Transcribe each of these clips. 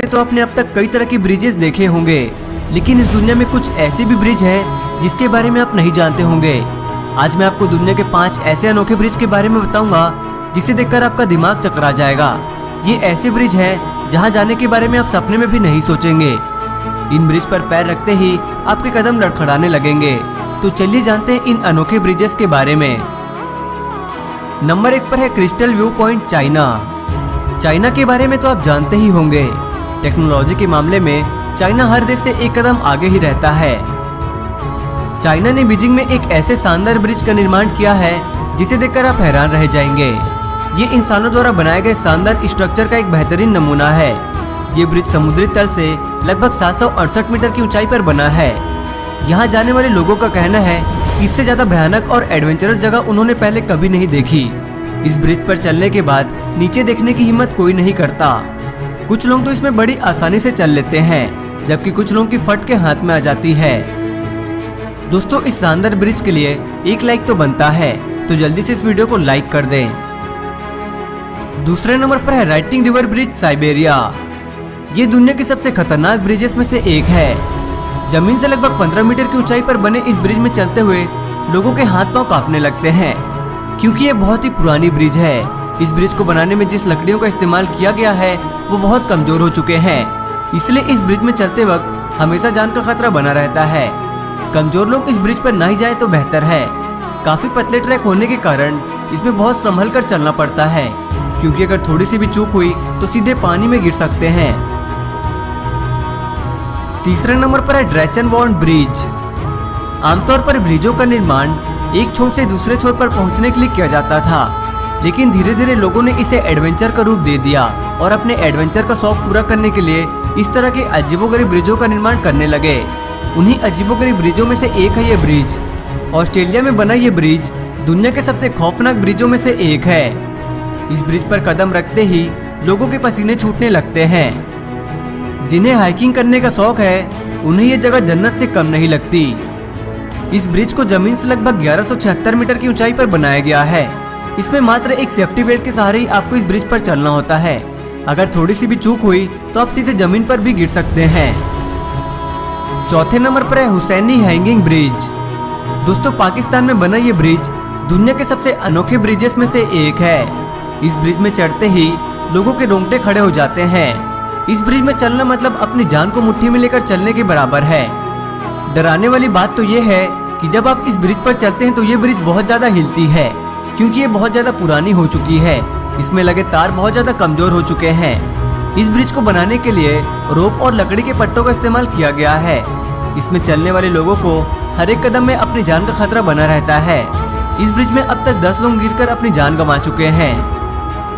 तो आपने अब तक कई तरह के ब्रिजेस देखे होंगे, लेकिन इस दुनिया में कुछ ऐसे भी ब्रिज हैं जिसके बारे में आप नहीं जानते होंगे। आज मैं आपको दुनिया के 5 ऐसे अनोखे ब्रिज के बारे में बताऊंगा जिसे देखकर आपका दिमाग चकरा जाएगा। ये ऐसे ब्रिज हैं जहां जाने के बारे में आप सपने में भी नहीं सोचेंगे। इन ब्रिज पर पैर रखते ही आपके कदम लड़खड़ाने लगेंगे। तो चलिए जानते हैं इन अनोखे ब्रिजेस के बारे में। नंबर 1 पर है crystal view point, China. China के बारे में तो आप जानते ही होंगे। टेक्नोलॉजी के मामले में चाइना हर देश से एक कदम आगे ही रहता है। चाइना ने बीजिंग में एक ऐसे शानदार ब्रिज का निर्माण किया है जिसे देखकर आप हैरान रह जाएंगे। ये इंसानों द्वारा बनाए गए शानदार स्ट्रक्चर का एक बेहतरीन नमूना है। ये ब्रिज समुद्री तल से लगभग 768 मीटर की ऊंचाई पर बना है। यहाँ जाने वाले लोगों का कहना है कि इससे ज्यादा भयानक और एडवेंचरस जगह उन्होंने पहले कभी नहीं देखी। इस ब्रिज पर चलने के बाद नीचे देखने की हिम्मत कोई नहीं करता। कुछ लोग तो इसमें बड़ी आसानी से चल लेते हैं, जबकि कुछ लोगों की फट के हाथ में आ जाती है। दोस्तों, इस शानदार ब्रिज के लिए एक लाइक तो बनता है, तो जल्दी से इस वीडियो को लाइक कर दें। दूसरे नंबर पर है राइटिंग रिवर ब्रिज, साइबेरिया। ये दुनिया के सबसे खतरनाक ब्रिजेस में से एक है। जमीन से लगभग 15 मीटर की ऊंचाई पर बने इस ब्रिज में चलते हुए लोगों के हाथ पांव कांपने लगते हैं, क्योंकि ये बहुत ही पुरानी ब्रिज है। इस ब्रिज को बनाने में जिस लकड़ियों का इस्तेमाल किया गया है वो बहुत कमजोर हो चुके हैं, इसलिए इस ब्रिज में चलते वक्त हमेशा जान का खतरा बना रहता है। कमजोर लोग इस ब्रिज पर नहीं जाए तो बेहतर है। काफी पतले ट्रैक होने के कारण इसमें बहुत संभल कर चलना पड़ता है, क्योंकि अगर थोड़ी सी भी चूक हुई तो सीधे पानी में गिर सकते हैं। तीसरे नंबर पर है ड्रेचनबॉर्न ब्रिज। आमतौर पर ब्रिजों का निर्माण एक छोर से दूसरे छोर पर पहुंचने के लिए किया जाता था, लेकिन धीरे धीरे लोगों ने इसे एडवेंचर का रूप दे दिया और अपने एडवेंचर का शौक पूरा करने के लिए इस तरह के अजीबोगरीब ब्रिजों का निर्माण करने लगे। उन्हीं अजीबोगरीब ब्रिजों में से एक है ये ब्रिज। ऑस्ट्रेलिया में बना ये ब्रिज दुनिया के सबसे खौफनाक ब्रिजों में से एक है। इस ब्रिज पर कदम रखते ही लोगों के पसीने छूटने लगते हैं। जिन्हें हाइकिंग करने का शौक है उन्हें ये जगह जन्नत से कम नहीं लगती। इस ब्रिज को जमीन से लगभग 1176 मीटर की ऊंचाई पर बनाया गया है। इसमें मात्र एक सेफ्टी बेल्ट के सहारे ही आपको इस ब्रिज पर चलना होता है। अगर थोड़ी सी भी चूक हुई तो आप सीधे जमीन पर भी गिर सकते हैं। चौथे नंबर पर है हुसैनी हैंगिंग ब्रिज। दोस्तों, पाकिस्तान में बना ये ब्रिज दुनिया के सबसे अनोखे ब्रिजेस में से एक है। इस ब्रिज में चढ़ते ही लोगों के रोंगटे खड़े हो जाते हैं। इस ब्रिज में चलना मतलब अपनी जान को मुट्ठी में लेकर चलने के बराबर है। डराने वाली बात तो ये है कि जब आप इस ब्रिज पर चलते हैं तो ये ब्रिज बहुत ज्यादा हिलती है, क्योंकि ये बहुत ज्यादा पुरानी हो चुकी है। इसमें लगे तार बहुत ज्यादा कमजोर हो चुके हैं। इस ब्रिज को बनाने के लिए रोप और लकड़ी के पट्टों का इस्तेमाल किया गया है। इसमें चलने वाले लोगों को हर एक कदम में अपनी जान का खतरा बना रहता है। इस ब्रिज में अब तक 10 लोग गिरकर अपनी जान गंवा चुके हैं।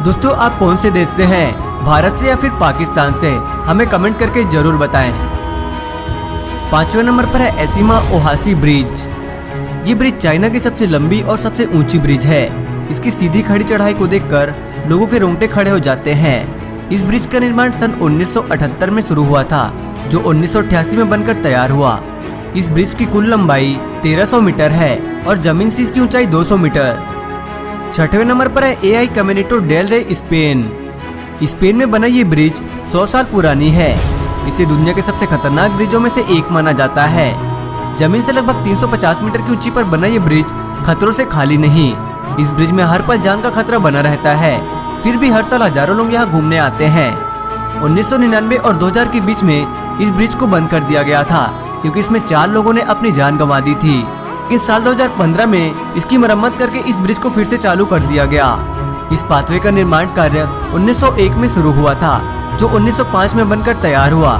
दोस्तों, आप कौन से देश से हैं, भारत से या फिर पाकिस्तान से? हमें कमेंट करके जरूर बताएं। 5वें नंबर पर है एसिमा ओहासी ब्रिज। ये ब्रिज चाइना की सबसे लंबी और सबसे ऊंची ब्रिज है। इसकी सीधी खड़ी चढ़ाई को देखकर लोगों के रोंगटे खड़े हो जाते हैं। इस ब्रिज का निर्माण सन 1978 में शुरू हुआ था, जो 1988 में बनकर तैयार हुआ। इस ब्रिज की कुल लंबाई 1300 मीटर है और जमीन से इसकी ऊंचाई 200 मीटर। 6वें नंबर पर है एआई कैमिनिटो डेल रे, स्पेन। स्पेन में बना ये ब्रिज 100 साल पुरानी है। इसे दुनिया के सबसे खतरनाक ब्रिजों में से एक माना जाता है। जमीन से लगभग 350 मीटर की ऊंचाई पर बना ये ब्रिज खतरों से खाली नहीं। इस ब्रिज में हर पल जान का खतरा बना रहता है, फिर भी हर साल हजारों लोग यहाँ घूमने आते हैं। 1999 और 2000 के बीच में इस ब्रिज को बंद कर दिया गया था, क्योंकि इसमें 4 लोगों ने अपनी जान गंवा दी थी। इस साल 2015 में इसकी मरम्मत करके इस ब्रिज को फिर से चालू कर दिया गया। इस पाथवे का निर्माण कार्य 1901 में शुरू हुआ था, जो 1905 में बनकर तैयार हुआ,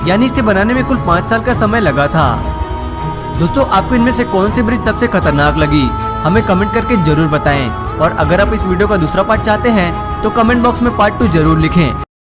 यानी इसे बनाने में कुल 5 साल का समय लगा था। दोस्तों, आपको इनमें से कौन सी ब्रिज सबसे खतरनाक लगी, हमें कमेंट करके जरूर बताएं। और अगर आप इस वीडियो का दूसरा पार्ट चाहते हैं तो कमेंट बॉक्स में पार्ट 2 जरूर लिखें।